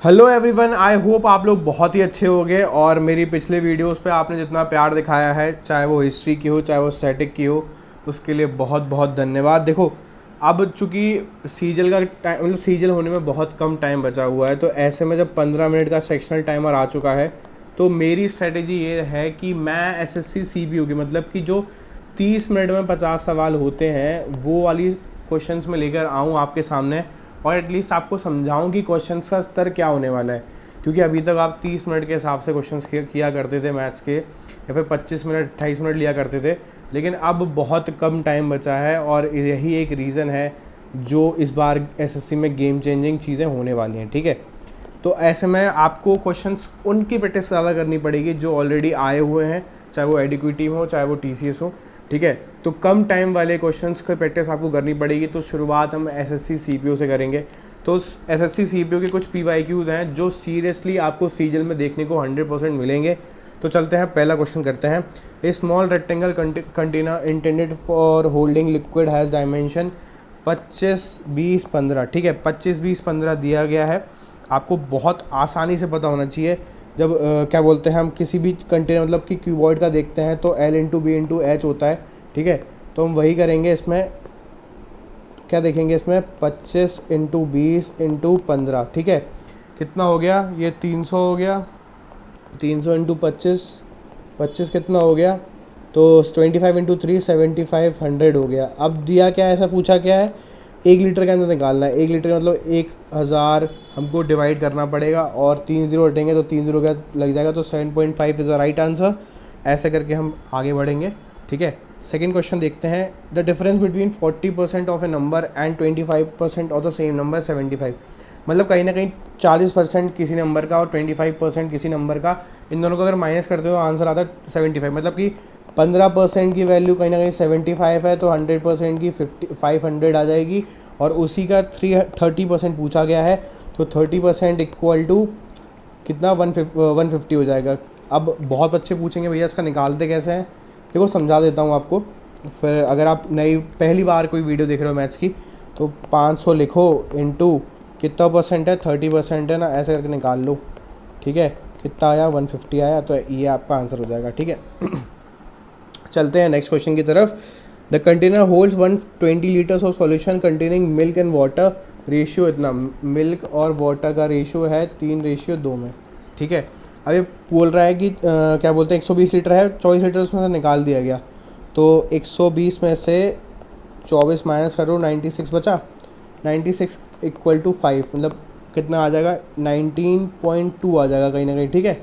Hello everyone, I hope आप लोग बहुत ही अच्छे होंगे। और मेरी पिछले वीडियोस पे आपने जितना प्यार दिखाया है, चाहे वो हिस्ट्री की हो चाहे वो स्टैटिक की हो, उसके लिए बहुत बहुत धन्यवाद। देखो, अब चूंकि सीजल का टाइम मतलब सीजल होने में बहुत कम टाइम बचा हुआ है, तो ऐसे में जब 15 मिनट का सेक्शनल टाइमर आ चुका है, तो मेरी स्ट्रेटेजी ये है कि मैं एसएससी सीपीयू की मतलब कि जो 30 मिनट में 50 सवाल होते हैं वो वाली क्वेश्चंस में लेकर आऊँ आपके सामने, और एटलीस्ट आपको समझाऊं कि क्वेश्चंस का स्तर क्या होने वाला है। क्योंकि अभी तक आप 30 मिनट के हिसाब से क्वेश्चंस किया करते थे मैथ्स के, या फिर 25 मिनट 28 मिनट लिया करते थे, लेकिन अब बहुत कम टाइम बचा है और यही एक रीज़न है जो इस बार एसएससी में गेम चेंजिंग चीज़ें होने वाली हैं। ठीक है, तो ऐसे में आपको क्वेश्चंस उनकी प्रैक्टिस ज़्यादा करनी पड़ेगी जो ऑलरेडी आए हुए हैं, चाहे वो एडिक्विटी टीम हो चाहे वो टीसीएस हो। ठीक है, तो कम टाइम वाले क्वेश्चंस की प्रैक्टिस आपको करनी पड़ेगी। तो शुरुआत हम एसएससी सीपीयू से करेंगे। तो एसएससी सीपीयू के कुछ पीवाईक्यूज़ हैं जो सीरियसली आपको सीजल में देखने को 100% मिलेंगे। तो चलते हैं, पहला क्वेश्चन करते हैं। A small rectangle container intended for holding liquid has dimension 25, 20, 15। ठीक है, 25, 20, 15 दिया गया है। आपको बहुत आसानी से पता होना चाहिए। जब क्या बोलते हैं, हम किसी भी कंटेनर मतलब कि क्यूबॉइड का देखते हैं तो L into B into H होता है। ठीक है, तो हम वही करेंगे। इसमें क्या देखेंगे, इसमें 25 इंटू 20 इंटू 15। ठीक है, कितना हो गया, ये 300 हो गया। 300 इंटू 25, 25 कितना हो गया, तो 25 इंटू 3 7500 हो गया। अब दिया क्या है, ऐसा पूछा क्या है, 1 लीटर के अंदर निकालना है। 1 लीटर मतलब 1000 हमको डिवाइड करना पड़ेगा, और 3 जीरो हटेंगे तो 3 जीरो का लग जाएगा, तो 7.5 इज़ द राइट आंसर। ऐसे करके हम आगे बढ़ेंगे। ठीक है, सेकेंड क्वेश्चन देखते हैं। The difference between 40% of A number and 25% of the same number 75। मतलब कहीं ना कहीं 40% किसी नंबर का और 25% किसी नंबर का, इन दोनों को अगर माइनस करते हो आंसर आता है 75। मतलब कि 15% की वैल्यू कहीं ना कहीं 75 है, तो 100% की 500 आ जाएगी। और उसी का 30% पूछा गया है, तो 30% इक्वल टू कितना, 150 हो जाएगा। अब बहुत बच्चे पूछेंगे भैया इसका निकालते कैसे हैं। देखो, समझा देता हूँ आपको। फिर अगर आप नई पहली बार कोई वीडियो देख रहे हो मैथ्स की, तो 500 लिखो इंटू कितना परसेंट है, 30% है ना, ऐसे करके निकाल लो। ठीक है, कितना आया, 150 आया, तो ये आपका आंसर हो जाएगा। ठीक है, चलते हैं नेक्स्ट क्वेश्चन की तरफ। The container holds 120 litres of solution containing milk and water. Ratio इतना, मिल्क और वाटर का रेशियो है 3:2 में। ठीक है, अब ये बोल रहा है कि क्या बोलते हैं, 120 लीटर है, 24 लीटर उसमें से निकाल दिया गया, तो 120 में से 24 माइनस करो, 96 बचा। 96 इक्वल टू 5, मतलब कितना आ जाएगा, 19.2 आ जाएगा कहीं ना कहीं। ठीक है,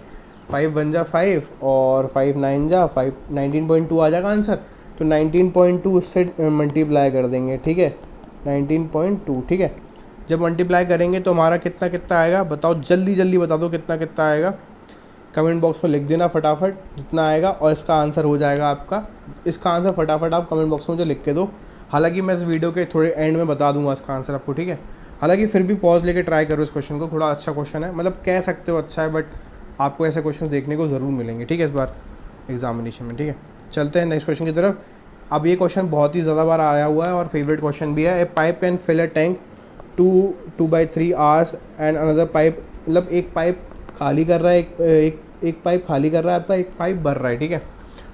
5 बन जा 5 और 5 9 जा 5, 19.2 आ जाएगा आंसर। तो 19.2 उससे मल्टीप्लाई कर देंगे। ठीक है, 19.2। ठीक है, जब मल्टीप्लाई करेंगे तो हमारा कितना कितना आएगा, बताओ, जल्दी जल्दी बता दो कितना कितना आएगा। कमेंट बॉक्स में लिख देना फटाफट जितना आएगा, और इसका आंसर हो जाएगा आपका। इसका आंसर फटाफट आप कमेंट बॉक्स में मुझे लिख के दो। हालांकि मैं इस वीडियो के थोड़े एंड में बता दूंगा इसका आंसर आपको। ठीक है, हालांकि फिर भी पॉज लेके ट्राई करो इस क्वेश्चन को, थोड़ा अच्छा क्वेश्चन है, मतलब कह सकते हो अच्छा है, बट आपको ऐसे क्वेश्चन देखने को ज़रूर मिलेंगे। ठीक है, इस बार एग्जामिनेशन में। ठीक है, चलते हैं नेक्स्ट क्वेश्चन की तरफ। अब ये क्वेश्चन बहुत ही ज़्यादा बार आया हुआ है और फेवरेट क्वेश्चन भी है। A pipe can fill a tank 2 by 3 hours and another pipe, मतलब एक पाइप खाली कर रहा है, एक पाइप खाली कर रहा है आपका, एक पाइप भर रहा है। ठीक है,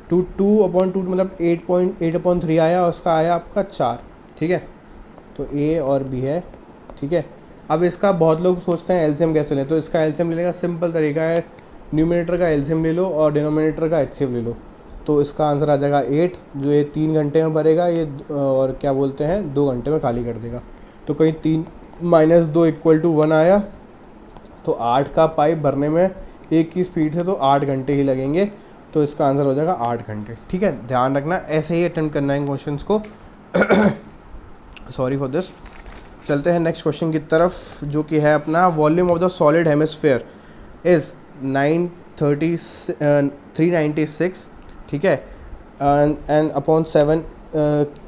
2/2 मतलब 8.8/3 आया, उसका आया आपका 4। ठीक है, तो ए और बी है। ठीक है, अब इसका बहुत लोग सोचते हैं एलसीएम कैसे लें, तो इसका एलसीएम लेने का सिंपल तरीका है, न्यूमिनेटर का एलसीएम ले लो और डिनोमिनेटर का एचसीएफ ले लो। तो इसका आंसर आ जाएगा 8, जो ये 3 घंटे में भरेगा, ये और क्या बोलते हैं 2 घंटे में खाली कर देगा। तो कहीं 3 - 2 इक्वल टू 1 आया, तो 8 का पाइप भरने में 1 की स्पीड से तो 8 घंटे ही लगेंगे। तो इसका आंसर हो जाएगा 8 घंटे। ठीक है, ध्यान रखना, ऐसे ही अटेम्प्ट करना है इन क्वेश्चन को। Sorry for this. चलते हैं नेक्स्ट क्वेश्चन की तरफ, जो कि है अपना, volume of the solid hemisphere is 396। ठीक है, एंड अपॉन 7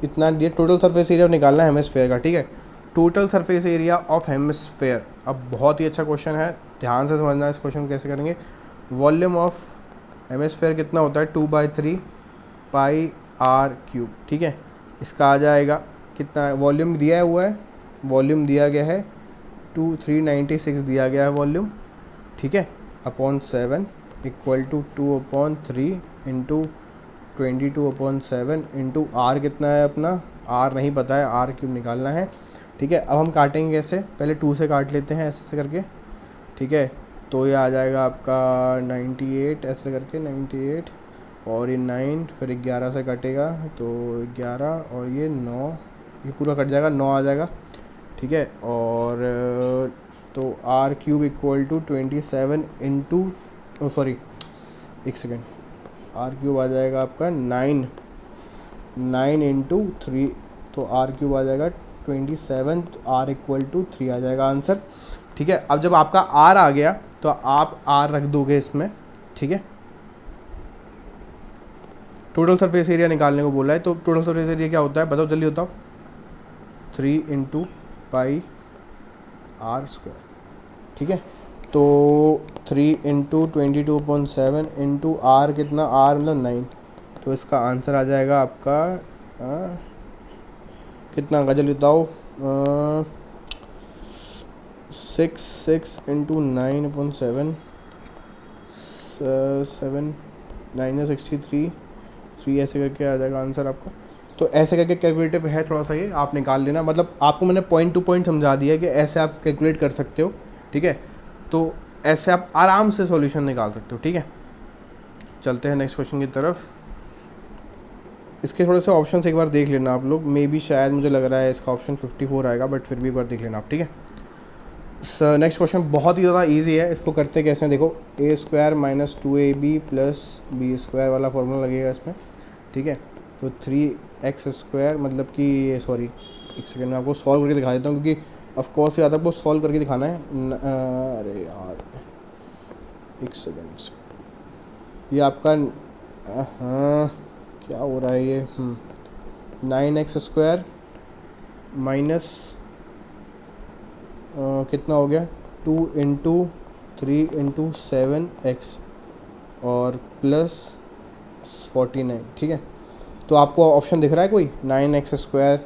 इतना ये टोटल सरफेस एरिया निकालना है हेमिस्फेयर का। ठीक है, total surface area of hemisphere. अब बहुत ही अच्छा क्वेश्चन है, ध्यान से समझना इस क्वेश्चन को कैसे करेंगे। वॉल्यूम ऑफ हेमिस्फेयर कितना होता है, 2/3 πr³। ठीक है, इसका आ जाएगा कितना, वॉल्यूम दिया हुआ है, वॉल्यूम दिया गया है 396 दिया गया है वॉल्यूम, ठीक है, upon 7 equal to 2/3 into 22/7 into R कितना है अपना, आर नहीं पता है, आर क्यूब निकालना है, ठीक है। अब हम काटेंगे कैसे, पहले 2 से काट लेते हैं ऐसे करके, ठीक है। तो ये आ जाएगा आपका 98 ऐसे करके 98 और ये 9, फिर 11 से कटेगा तो 11 और ये 9, ये पूरा कट जाएगा, 9 आ जाएगा, ठीक है। और तो R cube equal to 27 into sorry एक सेकेंड, आर क्यूब आ जाएगा आपका 9 इंटू 3, तो आर क्यूब आ जाएगा 27, तो आर इक्वल टू 3 आ जाएगा आंसर, ठीक है। अब जब आपका आर आ गया तो आप आर रख दोगे इसमें, ठीक है। टोटल सरफेस एरिया निकालने को बोला है, तो टोटल सरफेस एरिया क्या होता है बताओ जल्दी बताओ, 3 इंटू पाई आर स्क्वायर, ठीक है। तो 3 इंटू 22/7 इंटू आर कितना, आर मतलब 9, तो इसका आंसर आ जाएगा आपका कितना का जल्दी बताओ, 6 इंटू 9/7 7 9 63 3 ऐसे करके आ जाएगा आंसर आपका। तो ऐसे करके कैलकुलेटर पे है थोड़ा सा, ये आप निकाल लेना, मतलब आपको मैंने पॉइंट टू पॉइंट समझा दिया कि ऐसे आप कैलकुलेट कर सकते हो, ठीक है। तो ऐसे आप आराम से सॉल्यूशन निकाल सकते हो, ठीक है। चलते हैं नेक्स्ट क्वेश्चन की तरफ। इसके थोड़े से ऑप्शन एक बार देख लेना आप लोग, मे बी शायद मुझे लग रहा है इसका ऑप्शन 54 आएगा, बट फिर भी एक बार देख लेना आप, ठीक है। नेक्स्ट क्वेश्चन बहुत ही ज़्यादा इजी है, इसको करते कैसे हैं देखो, a² - 2ab + b² वाला फॉर्मूला लगेगा इसमें, ठीक है। तो 3x² मतलब कि सॉरी एक सेकेंड में आपको सॉल्व करके दिखा देता हूँ, क्योंकि ऑफकोर्स याद आपको सॉल्व करके दिखाना है। अरे यार एक सेकेंड, ये आपका हाँ क्या हो रहा है ये 9x² माइनस कितना हो गया 2 इंटू 3 इंटू 7x और प्लस 49, ठीक है। तो आपको ऑप्शन दिख रहा है कोई 9x²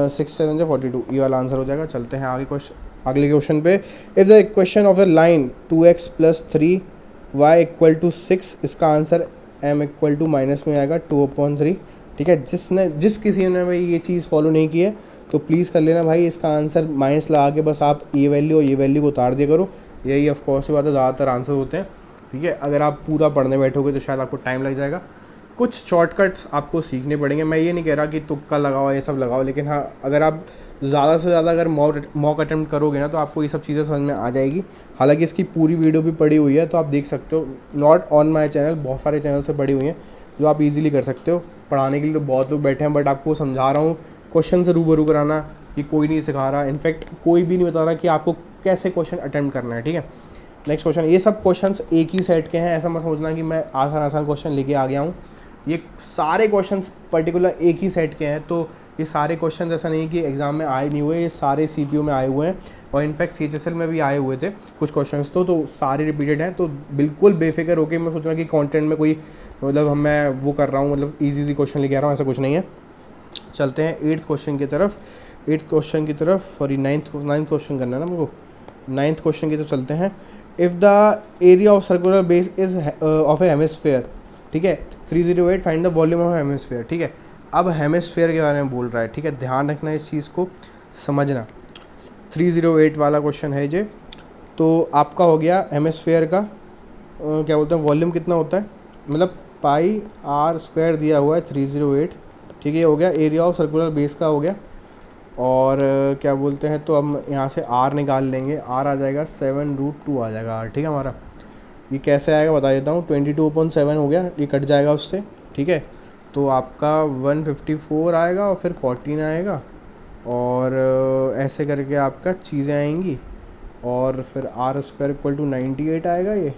6 7 से 42, ये वाला आंसर हो जाएगा। चलते हैं आगे क्वेश्चन, अगले क्वेश्चन पे। If the equation of A line 2x + 3y = 6, इसका आंसर m = माइनस में आएगा 2/3, ठीक है। जिस किसी ने भाई ये चीज़ फॉलो नहीं की है तो प्लीज़ कर लेना भाई, इसका आंसर माइनस लगा के बस आप ये वैल्यू और ये वैल्यू को उतार दिया करो, यही ऑफ कोर्स की बात है, ज़्यादातर आंसर होते हैं, ठीक है। अगर आप पूरा पढ़ने बैठोगे तो शायद आपको टाइम लग जाएगा, कुछ शॉर्टकट्स आपको सीखने पड़ेंगे। मैं ये नहीं कह रहा कि तुक्का लगाओ ये सब लगाओ, लेकिन हाँ अगर आप ज़्यादा से ज़्यादा अगर मॉक अटैम्प्ट करोगे ना तो आपको ये सब चीज़ें समझ में आ जाएगी। हालांकि इसकी पूरी वीडियो भी पड़ी हुई है, तो आप देख सकते हो, नॉट ऑन माई चैनल, बहुत सारे चैनल से पड़ी हुई हैं जो आप इजीली कर सकते हो। पढ़ाने के लिए तो बहुत लोग बैठे हैं, बट आपको समझा रहा हूँ, क्वेश्चन से रूबरू कराना ये कोई नहीं सिखा रहा, इनफैक्ट कोई भी नहीं बता रहा कि आपको कैसे क्वेश्चन अटेम्प्ट करना है, ठीक है। नेक्स्ट क्वेश्चन, ये सब क्वेश्चंस एक ही सेट के हैं, ऐसा मत समझना कि मैं आसान क्वेश्चन लेके आ गया हूँ, ये सारे क्वेश्चंस पर्टिकुलर एक ही सेट के हैं। तो ये सारे क्वेश्चन ऐसा नहीं कि एग्जाम में आए नहीं हुए, ये सारे CPO में आए हुए हैं, और इनफैक्ट CHSL में भी आए हुए थे कुछ क्वेश्चंस, तो सारे रिपीटेड हैं। तो बिल्कुल बेफिक्र होकर मैं सोच रहा कि कंटेंट में कोई मतलब मैं वो कर रहा हूँ, मतलब ईजी क्वेश्चन लेके आ रहा हूँ, ऐसा कुछ नहीं है। चलते हैं 8th क्वेश्चन की तरफ, सॉरी 9th क्वेश्चन करना है ना हमको, 9th क्वेश्चन की तरफ चलते हैं। If the area of circular base is of A hemisphere, ठीक है, 308 find the volume of hemisphere, ठीक है। अब हेमिस्फेयर के बारे में बोल रहा है, ठीक है, ध्यान रखना इस चीज़ को, समझना। 308 वाला क्वेश्चन है ये। तो आपका हो गया हेमिस्फेयर का क्या बोलते हैं वॉल्यूम कितना होता है, मतलब पाई r² दिया हुआ है 308, ठीक है, ये हो गया। एरिया ऑफ सर्कुलर बेस का हो गया, और क्या बोलते हैं, तो अब यहाँ से r निकाल लेंगे, r आ जाएगा 7√2 आ जाएगा r, ठीक है हमारा। ये कैसे आएगा बता देता हूँ, 22/7 हो गया, ये कट जाएगा उससे, ठीक है। तो आपका 154 आएगा और फिर 14 आएगा, और ऐसे करके आपका चीज़ें आएंगी, और फिर r² = 98 आएगा ये,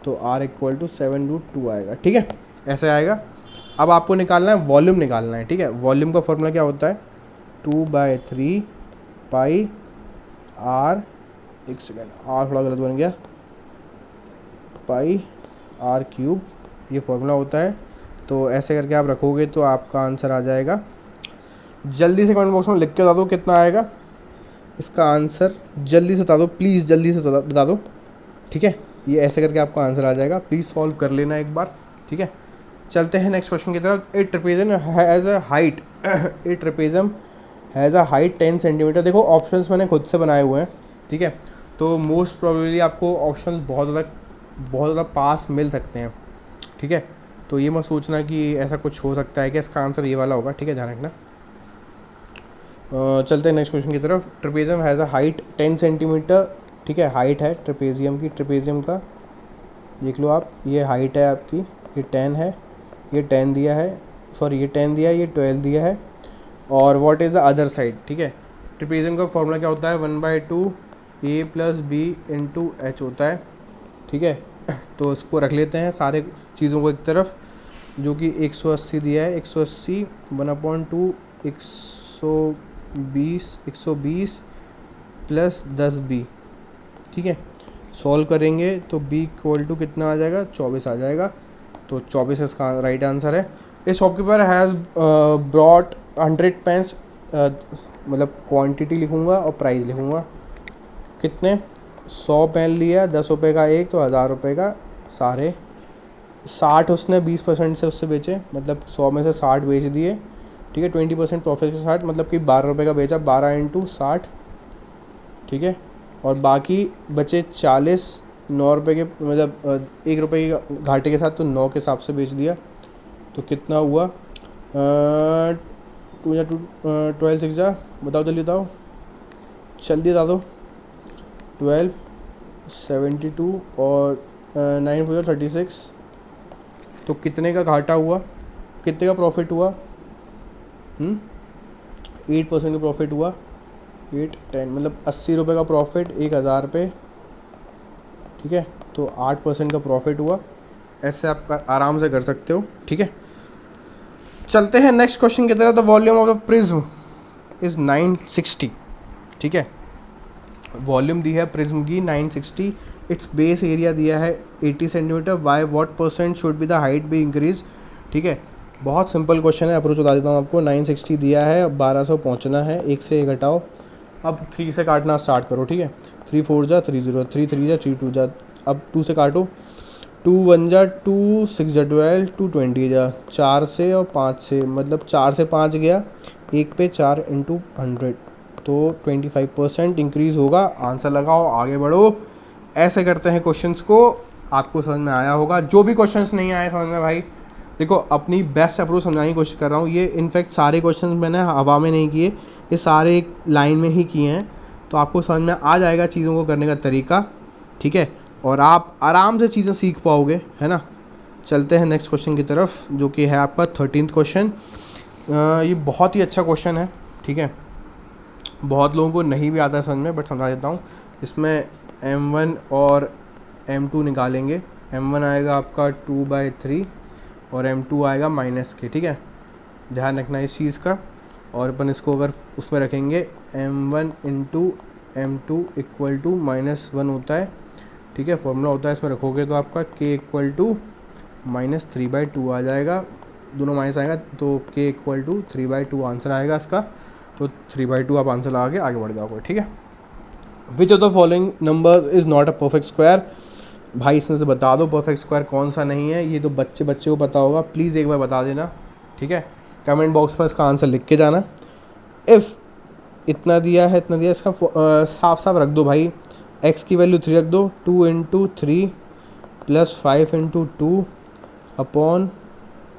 तो r = 7√2 आएगा, ठीक है, ऐसे आएगा। अब आपको निकालना है वॉल्यूम निकालना है, ठीक है। वॉल्यूम का फॉर्मूला क्या होता है, 2/3 पाई r, एक सेकेंड r थोड़ा गलत बन गया, पाई r³, ये फॉर्मूला होता है। तो ऐसे करके आप रखोगे तो आपका आंसर आ जाएगा। जल्दी से कमेंट बॉक्स में लिख के बता दो कितना आएगा। इसका आंसर जल्दी से बता दो प्लीज़, जल्दी से बता दो, ठीक है। ये ऐसे करके आपका आंसर आ जाएगा, प्लीज़ सॉल्व कर लेना एक बार, ठीक है। चलते हैं नेक्स्ट क्वेश्चन की तरफ। A trapezium has a height a trapezium has a height 10 centimetre. देखो ऑप्शंस मैंने खुद से बनाए हुए हैं, ठीक है। तो मोस्ट प्रोबेबली आपको ऑप्शंस बहुत ज़्यादा पास मिल सकते हैं, ठीक है। तो ये मत सोचना कि ऐसा कुछ हो सकता है कि इसका आंसर ये वाला होगा, ठीक है, ध्यान रखना। चलते हैं नेक्स्ट क्वेश्चन की तरफ। Trapezium has a height 10 centimetre, ठीक है, हाइट है ट्रेपेजियम की। ट्रेपेजियम का देख लो आप, ये हाइट है आपकी, ये 10 है, ये 10 दिया है, सॉरी ये 10 दिया है, ये 12 दिया है। और what is the other side, ठीक है। ट्रेपेजियम का फॉर्मूला क्या होता है, 1/2 a + b × h होता है, ठीक है। तो इसको रख लेते हैं सारे चीज़ों को एक तरफ, जो कि 180 दिया है, 180 1/2 120 + 10b, ठीक है। सॉल्व करेंगे तो b = कितना आ जाएगा, 24 आ जाएगा। तो 24 इसका राइट आंसर है। A shopkeeper has brought 100 pens, मतलब क्वांटिटी लिखूँगा और प्राइस लिखूँगा, कितने 100 पेन लिया, 10 रुपये का एक, तो 1000 रुपये का सारे। 60 उसने 20% से उससे बेचे, मतलब 100 में से 60 बेच दिए, ठीक है। 20% प्रॉफिट के साथ, मतलब कि 12 रुपये का बेचा, 12 × 60, ठीक है। और बाकी बचे 40, 9 रुपये के, मतलब 1 रुपये के घाटे के साथ, तो 9 के हिसाब से बेच दिया। तो कितना हुआ, 2 या 2 12 6 जा, बताओ जल्दी बताओ, जल्दी बता दो। 12 72 और 9 4 36, तो कितने का घाटा हुआ, कितने का प्रॉफिट हुआ, 8% का प्रॉफिट हुआ, 8 10, मतलब 80 रुपये का प्रॉफिट 1000 पे, ठीक है। तो 8% का प्रॉफिट हुआ। ऐसे आप आराम से कर सकते हो, ठीक है। चलते हैं नेक्स्ट क्वेश्चन की तरफ। The volume of the prism is 960, ठीक है। वॉल्यूम दी है प्रिज्म की 960, इट्स बेस एरिया दिया है 80 centimetre, why what % should be the height be increase, ठीक है। बहुत सिंपल क्वेश्चन है, अप्रोच बता देता हूँ आपको। 960 दिया है, 1200 पहुँचना है, 1 से 1 घटाओ, अब 3 से काटना स्टार्ट करो, ठीक है। 3 4 जा 3 0, 3 3 जा 3 2 जा, अब 2 से काटो, 2 1 जा 2, 6 जा 12, 2 20 जा, 4 से और 5 से, मतलब 4 से 5 गया, 1 पे 4 × 100, तो 25% इंक्रीज़ होगा। आंसर लगाओ, आगे बढ़ो। ऐसे करते हैं क्वेश्चंस को, आपको समझ में आया होगा। जो भी क्वेश्चंस नहीं आए समझ में भाई, देखो अपनी बेस्ट अप्रोच समझाने की कोशिश कर रहा हूँ। ये इनफैक्ट सारे क्वेश्चंस मैंने हवा में नहीं किए, ये सारे एक लाइन में ही किए हैं, तो आपको समझ में आ जाएगा चीज़ों को करने का तरीका, ठीक है। और आप आराम से चीज़ें सीख पाओगे, है ना। चलते हैं नेक्स्ट क्वेश्चन की तरफ, जो कि है आपका 13th क्वेश्चन। ये बहुत ही अच्छा क्वेश्चन है, ठीक है। बहुत लोगों को नहीं भी आता है समझ में, बट समझा देता हूँ। इसमें m1 और m2 निकालेंगे। m1 आएगा आपका 2/3 और m2 आएगा माइनस के, ठीक है। ध्यान रखना इस चीज़ का। और अपन इसको अगर उसमें रखेंगे, m1 × m2 = -1 होता है, ठीक है। फॉर्मूला होता है, इसमें रखोगे तो आपका k = -3/2 आ जाएगा, दोनों माइनस आएगा, तो k = 3/2 आंसर आएगा इसका। तो 3/2 आप आंसर लगा के आगे बढ़ जाओगे, ठीक है। Which of the following numbers is not a perfect square. भाई इसमें से बता दो परफेक्ट स्क्वायर कौन सा नहीं है। ये तो बच्चे को पता होगा, प्लीज़ एक बार बता देना, ठीक है। कमेंट बॉक्स में इसका आंसर लिख के जाना। इफ़ इतना दिया है, इतना दिया, इसका साफ साफ रख दो भाई। x की वैल्यू 3 रख दो, 2 × 3 + 5 × 2 अपॉन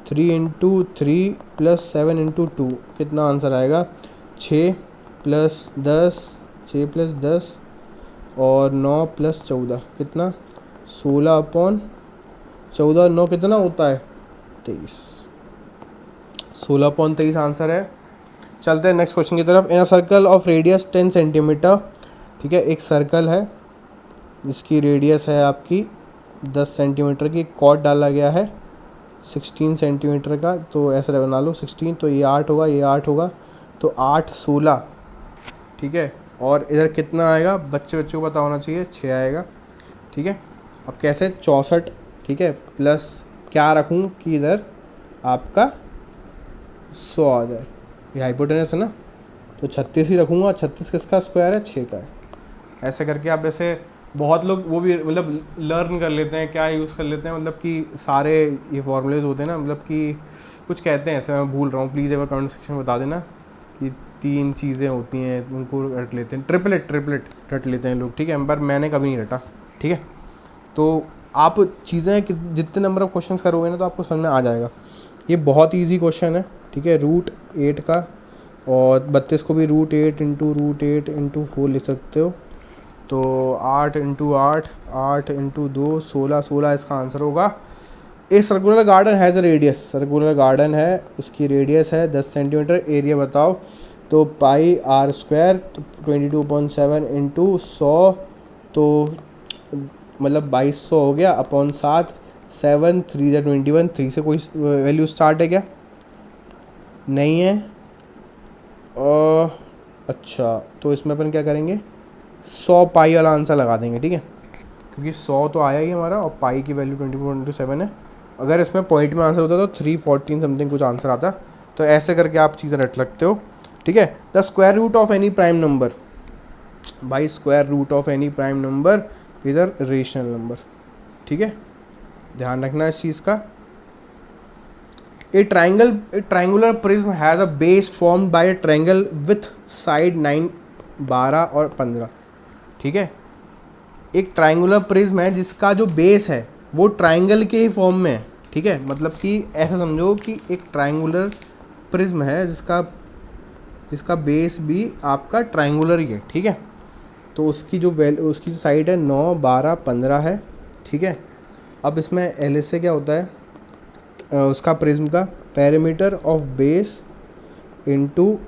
3 × 3 + 7 × 2, कितना आंसर आएगा, 6 + 10, 6 + 10 और 9 + 14, कितना 16 अपॉन 14, 9 कितना होता है 23, 16 अपॉन 23 आंसर है। चलते हैं नेक्स्ट क्वेश्चन की तरफ। In a circle of radius 10 centimetre, ठीक है। एक सर्कल है जिसकी रेडियस है आपकी 10 सेंटीमीटर की, कॉर्ड डाला गया है 16 सेंटीमीटर का, तो ऐसा बना लो 16, तो ये 8 होगा, ये 8 होगा, तो 8 16, ठीक है। और इधर कितना आएगा, बच्चे को पता होना चाहिए, 6 आएगा, ठीक है। अब कैसे 64, ठीक है, प्लस क्या रखूँ कि इधर आपका 100 आ जाए, ये हाइपोटेनस है ना, तो 36 ही रखूँगा। 36 किसका स्क्वायर है? 6 का है। ऐसे करके आप जैसे बहुत लोग वो भी मतलब लर्न कर लेते हैं, क्या यूज़ कर लेते हैं, मतलब कि सारे ये फॉर्मूलेज होते हैं ना, मतलब कि कुछ कहते हैं ऐसे, मैं भूल रहा हूँ, प्लीज़ एक बार कमेंट सेक्शन में बता देना कि 3 चीज़ें होती हैं उनको रट लेते हैं, ट्रिपलेट रट लेते हैं लोग, ठीक है, पर मैंने कभी नहीं रटा, ठीक है। तो आप चीज़ें जितने नंबर ऑफ क्वेश्चंस करोगे ना तो आपको समझ में आ जाएगा। ये बहुत ईजी क्वेश्चन है, ठीक है, √8 का, और 32 को भी √8 इंटू √8 × 4 लिख सकते हो। तो 8 × 8, 8 × 2, 16 इसका आंसर होगा। एक circular garden has a radius, circular garden है, उसकी रेडियस है 10 सेंटीमीटर, एरिया बताओ। तो πr², तो 22.7 इंटू 100, तो मतलब 2200 हो गया, अपॉन 7, 7 3 × 21, 3 से कोई वैल्यू स्टार्ट है क्या? नहीं है। अच्छा, तो इसमें अपन क्या करेंगे, 100 पाई वाला आंसर लगा देंगे, ठीक है, क्योंकि 100 तो आया ही हमारा, और पाई की वैल्यू 24/7 है। अगर इसमें पॉइंट में आंसर होता तो 314 समथिंग कुछ आंसर आता। तो ऐसे करके आप चीज़ें रट लगते हो, ठीक है। The square root of any prime number, भाई square root of any prime number is a rational number, ठीक है, ध्यान रखना इस चीज़ का। A triangular prism has a base formed by a triangle with side 9, 12 और 15, ठीक है। एक ट्राइंगुलर प्रिज्म है जिसका जो बेस है वो ट्राइंगल के ही फॉर्म में है, ठीक है, मतलब कि ऐसा समझो कि एक ट्राइंगुलर प्रिज्म है जिसका बेस भी आपका ट्राइंगुलर ही है, ठीक है। तो उसकी जो साइड है 9, 12, 15 है, ठीक है। अब इसमें एल से क्या होता है, उसका प्रिज्म का perimeter of base into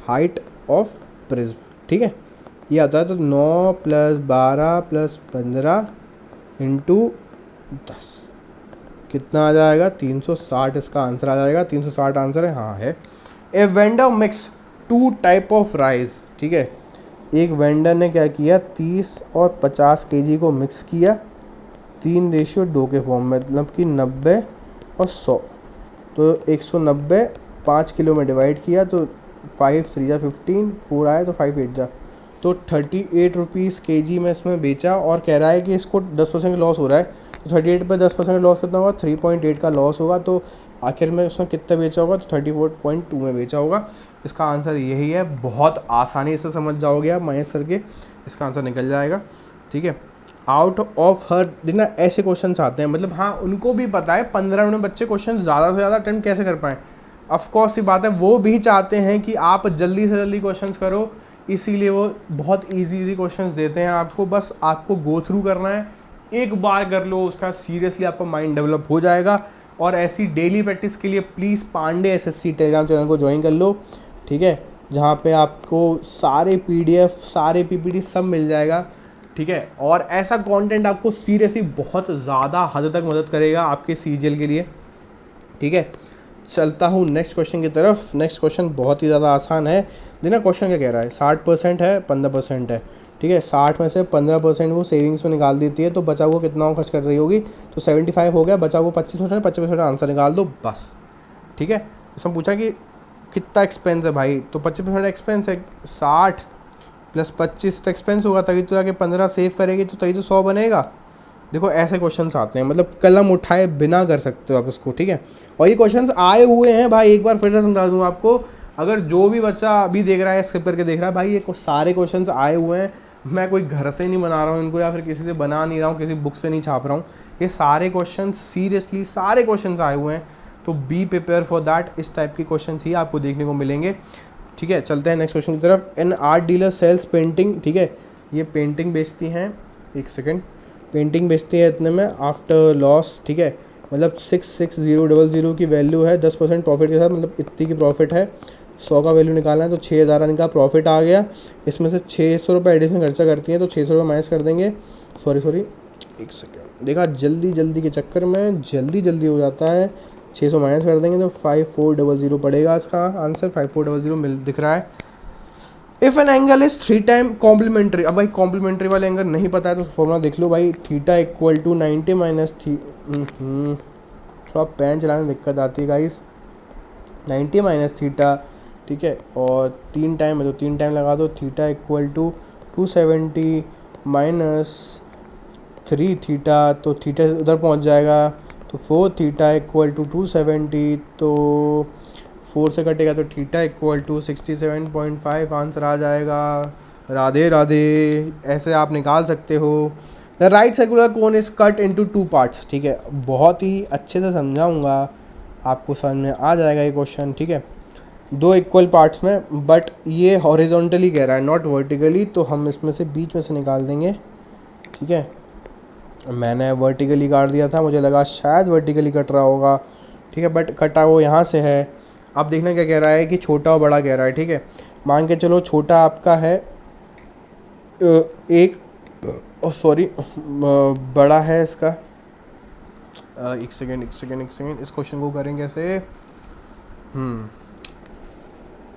height of prism, ठीक है, ये आता है। तो 9 + 12 + 15 इंटू 10 कितना आ जाएगा? 360 इसका आंसर आ जाएगा। 360 आंसर है, हाँ है। A vendor mix 2 type of rice, ठीक है, एक वेंडर ने क्या किया, 30 और 50 केजी को मिक्स किया 3:2 के फॉर्म में, मतलब कि 90 और 100। तो 190 5 किलो में डिवाइड किया, तो 5 3 जा 15, 4 आया तो 5 8 जा, तो 38 रुपीज़ केजी में इसमें बेचा। और कह रहा है कि इसको 10% लॉस हो रहा है, तो 38 पे 10% लॉस कितना होगा? 3.8 का लॉस होगा। तो आखिर में उसने कितना बेचा होगा? तो 34.2 में बेचा होगा। इसका आंसर यही है, बहुत आसानी से समझ जाओगे आप, माइनस करके इसका आंसर निकल जाएगा, ठीक है। आउट ऑफ हर, देखना ऐसे क्वेश्चन आते हैं, मतलब हाँ उनको भी पता है 15 मिनट बच्चे क्वेश्चन ज़्यादा से ज़्यादा अटेम्प्ट कैसे कर पाएँ। ऑफकोर्स सी बात है, वो भी चाहते हैं कि आप जल्दी से जल्दी क्वेश्चन करो, इसीलिए वो बहुत इजी क्वेश्चंस देते हैं आपको। बस आपको गो थ्रू करना है, एक बार कर लो, उसका सीरियसली आपका माइंड डेवलप हो जाएगा। और ऐसी डेली प्रैक्टिस के लिए please Pandey SSC Telegram channel को ज्वाइन कर लो, ठीक है, जहाँ पे आपको सारे PDF, सारे PPT सब मिल जाएगा, ठीक है। और ऐसा कंटेंट आपको सीरियसली बहुत ज़्यादा हद तक मदद करेगा आपके CGL के लिए, ठीक है। चलता हूँ नेक्स्ट क्वेश्चन की तरफ। नेक्स्ट क्वेश्चन बहुत ही ज़्यादा आसान है। देखना क्वेश्चन क्या कह रहा है, 60% है, 15% है, ठीक है। 60 में से 15% वो सेविंग्स में निकाल देती है, तो बचा हुआ कितना खर्च कर रही होगी? तो 75 हो गया, बचा हुआ 25%, 25% आंसर निकाल दो बस, ठीक है। इसमें पूछा कि कितना एक्सपेंस है भाई, तो 25% एक्सपेंस है, 60 + 25 तो एक्सपेंस होगा, तभी तो जाके 15 सेव करेगी, तो तभी तो 100 बनेगा। देखो ऐसे क्वेश्चंस आते हैं, मतलब कलम उठाए बिना कर सकते हो आप इसको, ठीक है। और ये क्वेश्चंस आए हुए हैं भाई, एक बार फिर से समझा दूँ आपको, अगर जो भी बच्चा अभी देख रहा है, स्किप करके देख रहा है, भाई ये सारे क्वेश्चंस आए हुए हैं, मैं कोई घर से नहीं बना रहा हूँ इनको, या फिर किसी से बना नहीं रहा हूँ, किसी बुक से नहीं छाप रहा हूँ। ये सारे क्वेश्चन सीरियसली सारे क्वेश्चन आए हुए हैं, तो बी प्रिपेयर फॉर दैट। इस टाइप के क्वेश्चन ही आपको देखने को मिलेंगे, ठीक है। चलते हैं नेक्स्ट क्वेश्चन की तरफ। An art dealer sells painting, ठीक है, ये पेंटिंग बेचती हैं, एक सेकेंड, पेंटिंग बेचती है इतने में आफ्टर लॉस, ठीक है, मतलब 66000 की वैल्यू है, 10% प्रॉफिट के साथ, मतलब इतनी की प्रॉफिट है। 100 का वैल्यू निकालना है, तो 6000 का प्रॉफिट आ गया। इसमें से 600 रुपये एडिशनल खर्चा करती है, तो 600 रुपये माइनस कर देंगे। सॉरी एक सेकेंड, देखा जल्दी के चक्कर में जल्दी हो जाता है। 600 माइनस कर देंगे तो 5400 पड़ेगा इसका आंसर, 5400 मिल दिख रहा है। If an angle is 3 time complementary, अब भाई कॉम्प्लीमेंट्री वाले एंगल नहीं पता है तो फॉर्मूला देख लो भाई, θ = 90 - थी, थोड़ा पेन चलाने में दिक्कत आती है गाइस। 90 - θ ठीक है, और 3 टाइम है तो 3 टाइम लगा दो। Theta equal to 270 minus 3 theta, तो थीटा उधर पहुंच जाएगा, तो 4 थीटा इक्वल टू 270, तो 4 से कटेगा तो थीटा इक्वल टू 67.5 आंसर आ जाएगा। राधे राधे, ऐसे आप निकाल सकते हो। The right circular cone is cut into 2 parts, ठीक है, बहुत ही अच्छे से समझाऊंगा, आपको समझ में आ जाएगा ये क्वेश्चन, ठीक है, 2 इक्वल पार्ट्स में, बट ये हॉरिजॉन्टली कह रहा है नॉट वर्टिकली, तो हम इसमें से बीच में से निकाल देंगे, ठीक है। मैंने वर्टिकली काट दिया था, मुझे लगा शायद वर्टिकली कट रहा होगा, ठीक है, बट कटा वो यहाँ से है। अब देखना क्या कह रहा है कि छोटा और बड़ा कह रहा है, ठीक है। मान के चलो छोटा आपका है बड़ा है इसका, एक सेकेंड इस क्वेश्चन को करेंगे ऐसे,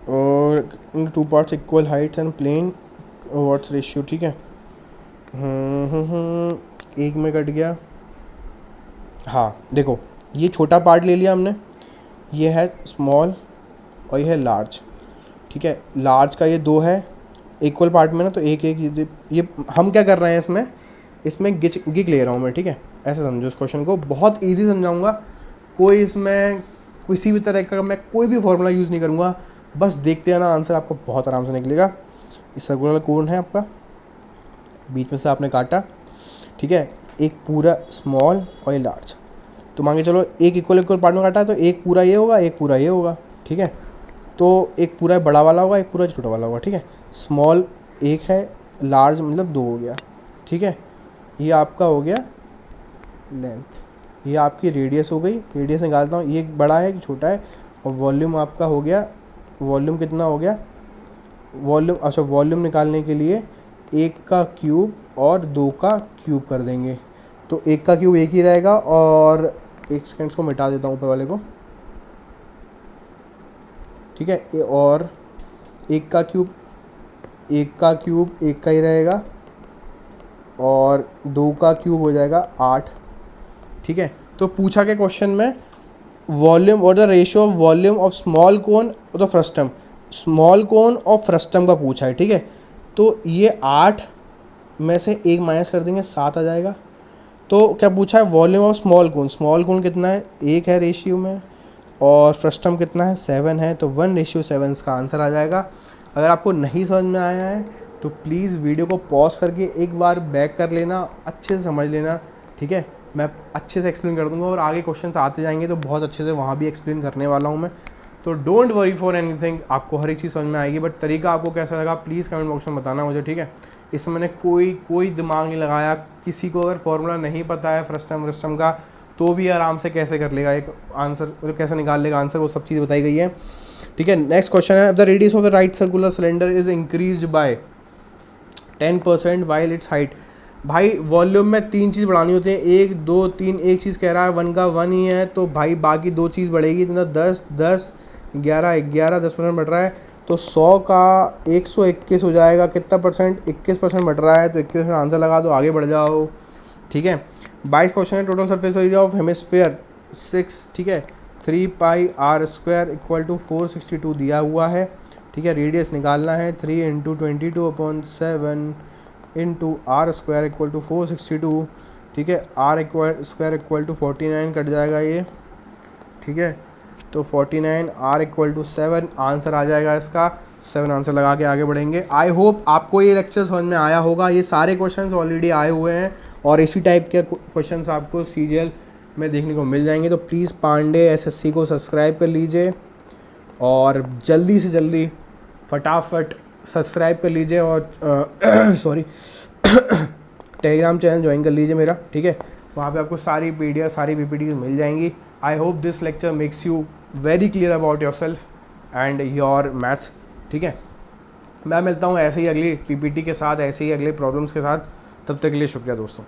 और 2 parts equal heights and plane what's ratio, ठीक है। एक में कट गया। हाँ देखो, ये छोटा पार्ट ले लिया हमने, ये है स्मॉल और ये है लार्ज, ठीक है। लार्ज का ये 2 है इक्वल पार्ट में ना, तो एक ये हम क्या कर रहे हैं इसमें गिग ले रहा हूँ मैं, ठीक है। ऐसे समझो इस क्वेश्चन को, बहुत इजी समझाऊंगा, कोई इसमें किसी भी तरह का मैं कोई भी फॉर्मूला यूज़ नहीं करूँगा, बस देखते हैं ना, आंसर आपको बहुत आराम से निकलेगा। इस सर्कुलर कोन है आपका, बीच में से आपने काटा, ठीक है, एक पूरा स्मॉल और ये लार्ज, तो मान के चलो एक इक्वल पार्ट में काटा है, तो एक पूरा ये होगा, एक पूरा ये होगा, ठीक है। तो एक पूरा बड़ा वाला होगा, एक पूरा छोटा वाला होगा, ठीक है। स्मॉल एक है, लार्ज मतलब 2 हो गया, ठीक है। ये आपका हो गया लेंथ, ये आपकी रेडियस हो गई, रेडियस निकालता हूँ, ये एक बड़ा है एक छोटा है, और वॉल्यूम आपका हो गया, वॉल्यूम कितना हो गया, वॉल्यूम, अच्छा वॉल्यूम निकालने के लिए 1 का क्यूब और 2 का क्यूब कर देंगे, तो 1 का क्यूब 1 ही रहेगा, और एक सेकेंड को मिटा देता हूँ ऊपर वाले को, ठीक है, और 1 का क्यूब 1 का ही रहेगा, और 2 का क्यूब हो जाएगा 8, ठीक है। तो पूछा के क्वेश्चन में वॉल्यूम और the ratio of volume of small cone और द फ्रस्टम, स्मॉल कोन और फ्रस्टम का पूछा है, ठीक है। तो ये 8 में से 1 माइनस कर देंगे, 7 आ जाएगा। तो क्या पूछा है, वॉल्यूम ऑफ स्मॉल कोन कितना है, 1 है रेशियो में, और फ्रस्टम कितना है, 7 है, तो 1:7 इसका आंसर आ जाएगा। अगर आपको नहीं समझ में आया है तो प्लीज़ वीडियो को पॉज करके एक बार बैक कर लेना, अच्छे से समझ लेना, ठीक है। मैं अच्छे से एक्सप्लेन कर दूंगा, और आगे क्वेश्चंस आते जाएंगे तो बहुत अच्छे से वहाँ भी एक्सप्लेन करने वाला हूँ मैं, तो डोंट वरी फॉर एनीथिंग, आपको हर एक चीज़ समझ में आएगी। बट तरीका आपको कैसा लगा प्लीज़ कमेंट बॉक्स में बताना मुझे, ठीक है। इसमें मैंने कोई दिमाग नहीं लगाया, किसी को अगर फॉर्मूला नहीं पता है फ्रस्टम का, तो भी आराम से कैसे कर लेगा एक आंसर, मतलब कैसे निकाल लेगा आंसर, वो सब चीज़ बताई गई है, ठीक है। नेक्स्ट क्वेश्चन है, the radius of the right circular cylinder is increased by 10% while it's height. भाई वॉल्यूम में 3 चीज़ बढ़ानी होती है, 1 2 3, एक चीज़ कह रहा है 1 का 1 ही है, तो भाई बाकी 2 चीज़ बढ़ेगी, तो 10 10 11 11 10% बढ़ रहा है, तो 100 का 121 हो जाएगा, कितना परसेंट, 21% बढ़ रहा है, तो 21% आंसर लगा दो, आगे बढ़ जाओ, ठीक है। 22 क्वेश्चन है, total surface area of hemisphere 6, ठीक है, 3 पाई r स्क्वायर इक्वल टू 462 दिया हुआ है, ठीक है। रेडियस निकालना है, 3 × 22/7 into r square equal to 462, ठीक है। r square equal to 49 cut जाएगा ये, ठीक है, तो 49 r इक्वल टू 7 आंसर आ जाएगा इसका, 7 आंसर लगा के आगे बढ़ेंगे। आई होप आपको ये लेक्चर समझ में आया होगा, ये सारे क्वेश्चंस ऑलरेडी आए हुए हैं, और इसी टाइप के क्वेश्चंस आपको CGL में देखने को मिल जाएंगे, तो प्लीज़ पांडे SSC को सब्सक्राइब कर लीजिए, और जल्दी से जल्दी फटाफट सब्सक्राइब कर लीजिए, और सॉरी टेलीग्राम चैनल ज्वाइन कर लीजिए मेरा, ठीक है। वहाँ पे आपको सारी PDF सारी PPT मिल जाएंगी। I hope this lecture makes you very clear about your self and your math, ठीक है। मैं मिलता हूँ ऐसे ही अगली PPT के साथ, ऐसे ही अगले प्रॉब्लम्स के साथ, तब तक के लिए शुक्रिया दोस्तों।